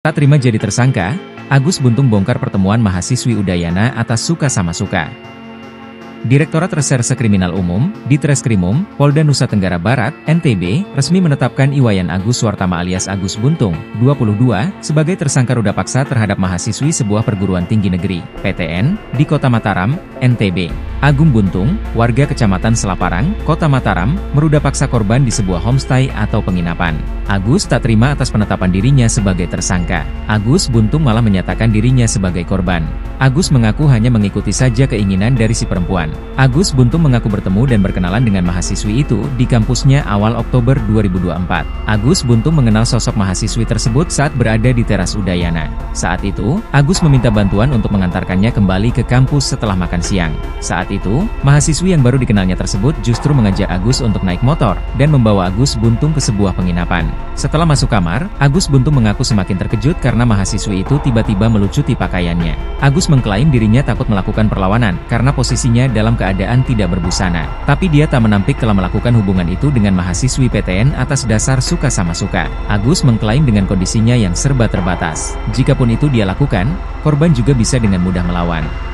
Tak terima jadi tersangka, Agus Buntung bongkar pertemuan mahasiswi Udayana atas suka sama suka. Direktorat Reserse Kriminal Umum, Ditreskrimum, Polda Nusa Tenggara Barat, NTB, resmi menetapkan Iwayan Agus Suartama alias Agus Buntung, 22, sebagai tersangka ruda paksa terhadap mahasiswi sebuah perguruan tinggi negeri, PTN, di Kota Mataram, NTB. Agung Buntung, warga Kecamatan Selaparang, Kota Mataram, meruda paksa korban di sebuah homestay atau penginapan. Agus tak terima atas penetapan dirinya sebagai tersangka. Agus Buntung malah menyatakan dirinya sebagai korban. Agus mengaku hanya mengikuti saja keinginan dari si perempuan. Agus Buntung mengaku bertemu dan berkenalan dengan mahasiswi itu di kampusnya awal Oktober 2024. Agus Buntung mengenal sosok mahasiswi tersebut saat berada di teras Udayana. Saat itu, Agus meminta bantuan untuk mengantarkannya kembali ke kampus setelah makan siang. Saat itu, mahasiswi yang baru dikenalnya tersebut justru mengajak Agus untuk naik motor dan membawa Agus Buntung ke sebuah penginapan. Setelah masuk kamar, Agus Buntung mengaku semakin terkejut karena mahasiswi itu tiba-tiba melucuti pakaiannya. Agus mengklaim dirinya takut melakukan perlawanan karena posisinya dalam keadaan tidak berbusana. Tapi dia tak menampik telah melakukan hubungan itu dengan mahasiswi PTN atas dasar suka sama suka. Agus mengklaim dengan kondisinya yang serba terbatas. Jikapun itu dia lakukan, korban juga bisa dengan mudah melawan.